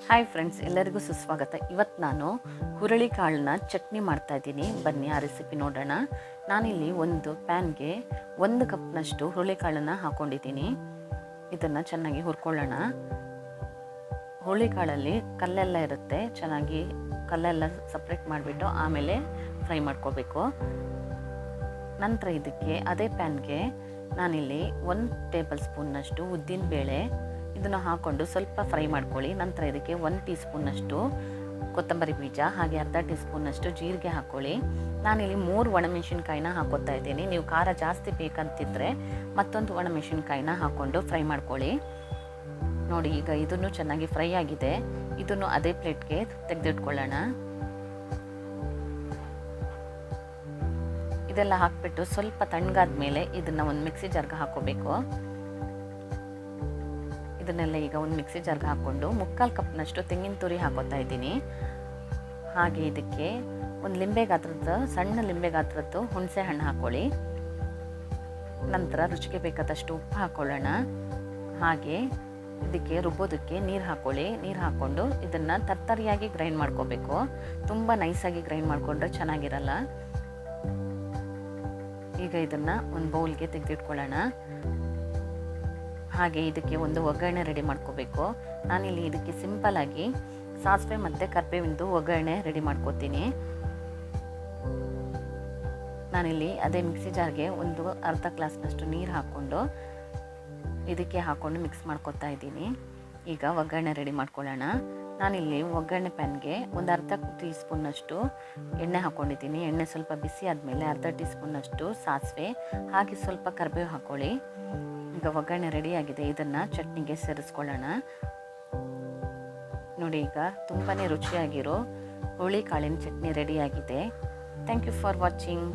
Hi friends, ಎಲ್ಲರಿಗೂ ಸುಸ್ವಾಗತ. ಇವತ್ತು ನಾನು ಹುರುಳಿಕಾಳನ್ನ ಚಟ್ನಿ ಮಾಡ್ತಾ ಇದ್ದೀನಿ. ಬನ್ನಿ ಆ ರೆಸಿಪಿ ನೋಡೋಣ. ನಾನಿಲ್ಲಿ ಒಂದು ಪ್ಯಾನ್ಗೆ 1 ಕಪ್ನಷ್ಟು ಹುರುಳಿಕಾಳನ್ನು ಹಾಕ್ಕೊಂಡಿದ್ದೀನಿ. ಇದನ್ನು ಚೆನ್ನಾಗಿ ಹುರ್ಕೊಳ್ಳೋಣ. ಹುರುಳಿಕಾಳಲ್ಲಿ ಕಲ್ಲೆಲ್ಲ ಇರುತ್ತೆ, ಚೆನ್ನಾಗಿ ಕಲ್ಲೆಲ್ಲ ಸಪ್ರೇಟ್ ಮಾಡಿಬಿಟ್ಟು ಆಮೇಲೆ ಫ್ರೈ ಮಾಡ್ಕೋಬೇಕು. ನಂತರ ಇದಕ್ಕೆ ಅದೇ ಪ್ಯಾನ್ಗೆ ನಾನಿಲ್ಲಿ 1 ಟೇಬಲ್ ಸ್ಪೂನ್ನಷ್ಟು ಉದ್ದಿನಬೇಳೆ ಇದನ್ನು ಹಾಕ್ಕೊಂಡು ಸ್ವಲ್ಪ ಫ್ರೈ ಮಾಡ್ಕೊಳ್ಳಿ. ನಂತರ ಇದಕ್ಕೆ 1 ಟೀ ಸ್ಪೂನ್ನಷ್ಟು ಕೊತ್ತಂಬರಿ ಬೀಜ, ಹಾಗೆ ಅರ್ಧ ಟೀ ಸ್ಪೂನ್ನಷ್ಟು ಜೀರಿಗೆ ಹಾಕ್ಕೊಳ್ಳಿ. ನಾನಿಲ್ಲಿ 3 ಒಣಮೆಣಸಿನ್ಕಾಯಿನ ಹಾಕೋತಾ ಇದ್ದೀನಿ. ನೀವು ಖಾರ ಜಾಸ್ತಿ ಬೇಕಂತಿದ್ರೆ ಮತ್ತೊಂದು ಒಣಮೆಣಸಿನ್ಕಾಯಿನ ಹಾಕ್ಕೊಂಡು ಫ್ರೈ ಮಾಡ್ಕೊಳ್ಳಿ. ನೋಡಿ, ಈಗ ಇದನ್ನು ಚೆನ್ನಾಗಿ ಫ್ರೈ ಆಗಿದೆ. ಇದನ್ನು ಅದೇ ಪ್ಲೇಟ್ಗೆ ತೆಗೆದಿಟ್ಕೊಳ್ಳೋಣ. ಇದೆಲ್ಲ ಹಾಕ್ಬಿಟ್ಟು ಸ್ವಲ್ಪ ತಣ್ಣಗಾದ ಮೇಲೆ ಇದನ್ನು ಒಂದು ಮಿಕ್ಸಿ ಜಾರ್ಗೆ ಹಾಕೋಬೇಕು. ಇದನ್ನೆಲ್ಲ ಈಗ ಒಂದು ಮಿಕ್ಸಿ ಜಾರ್ಗೆ ಹಾಕ್ಕೊಂಡು 3/4 ಕಪ್ನಷ್ಟು ತೆಂಗಿನ ತುರಿ ಹಾಕೋತಾ ಇದ್ದೀನಿ. ಹಾಗೆ ಇದಕ್ಕೆ ಒಂದು ಲಿಂಬೆ ಗಾತ್ರದ ಸಣ್ಣ ಲಿಂಬೆ ಗಾತ್ರದ್ದು ಹುಣಸೆ ಹಣ್ಣು ಹಾಕ್ಕೊಳ್ಳಿ. ನಂತರ ರುಚಿಗೆ ಬೇಕಾದಷ್ಟು ಉಪ್ಪು ಹಾಕ್ಕೊಳ್ಳೋಣ. ಹಾಗೆ ಇದಕ್ಕೆ ರುಬ್ಬೋದಕ್ಕೆ ನೀರು ಹಾಕ್ಕೊಳ್ಳಿ. ನೀರು ಹಾಕ್ಕೊಂಡು ಇದನ್ನು ತರ್ತರಿಯಾಗಿ ಗ್ರೈಂಡ್ ಮಾಡ್ಕೋಬೇಕು. ತುಂಬ ನೈಸಾಗಿ ಗ್ರೈಂಡ್ ಮಾಡಿಕೊಂಡ್ರೆ ಚೆನ್ನಾಗಿರಲ್ಲ. ಈಗ ಇದನ್ನು ಒಂದು ಬೌಲ್ಗೆ ತೆಗೆದಿಟ್ಕೊಳ್ಳೋಣ. ಹಾಗೆ ಇದಕ್ಕೆ ಒಂದು ಒಗ್ಗರಣೆ ರೆಡಿ ಮಾಡ್ಕೋಬೇಕು. ನಾನಿಲ್ಲಿ ಇದಕ್ಕೆ ಸಿಂಪಲ್ಲಾಗಿ ಸಾಸಿವೆ ಮತ್ತು ಕರಿಬೇವಿಂದು ಒಗ್ಗರಣೆ ರೆಡಿ ಮಾಡ್ಕೋತೀನಿ. ನಾನಿಲ್ಲಿ ಅದೇ ಮಿಕ್ಸಿ ಜಾರ್ಗೆ ಒಂದು ಅರ್ಧ ಗ್ಲಾಸ್ನಷ್ಟು ನೀರು ಹಾಕ್ಕೊಂಡು ಇದಕ್ಕೆ ಹಾಕ್ಕೊಂಡು ಮಿಕ್ಸ್ ಮಾಡ್ಕೊತಾ ಇದ್ದೀನಿ. ಈಗ ಒಗ್ಗರಣೆ ರೆಡಿ ಮಾಡ್ಕೊಳ್ಳೋಣ. ನಾನಿಲ್ಲಿ ಒಗ್ಗರಣೆ ಪ್ಯಾನ್ಗೆ ಒಂದು ಅರ್ಧ ಟೀ ಸ್ಪೂನ್ನಷ್ಟು ಎಣ್ಣೆ ಹಾಕ್ಕೊಂಡಿದ್ದೀನಿ. ಎಣ್ಣೆ ಸ್ವಲ್ಪ ಬಿಸಿ ಆದಮೇಲೆ ಅರ್ಧ ಟೀ ಸ್ಪೂನ್ನಷ್ಟು ಸಾಸಿವೆ ಹಾಗೆ ಸ್ವಲ್ಪ ಕರಿಬೇವು ಹಾಕ್ಕೊಳ್ಳಿ. ಈಗ ಒಗ್ಗರಣೆ ರೆಡಿಯಾಗಿದೆ. ಇದನ್ನು ಚಟ್ನಿಗೆ ಸೇರಿಸ್ಕೊಳ್ಳೋಣ. ನೋಡಿ, ಈಗ ತುಂಬಾ ರುಚಿಯಾಗಿರೋ ಹುರುಳಿಕಾಳಿನ ಚಟ್ನಿ ರೆಡಿಯಾಗಿದೆ. Thank you for watching.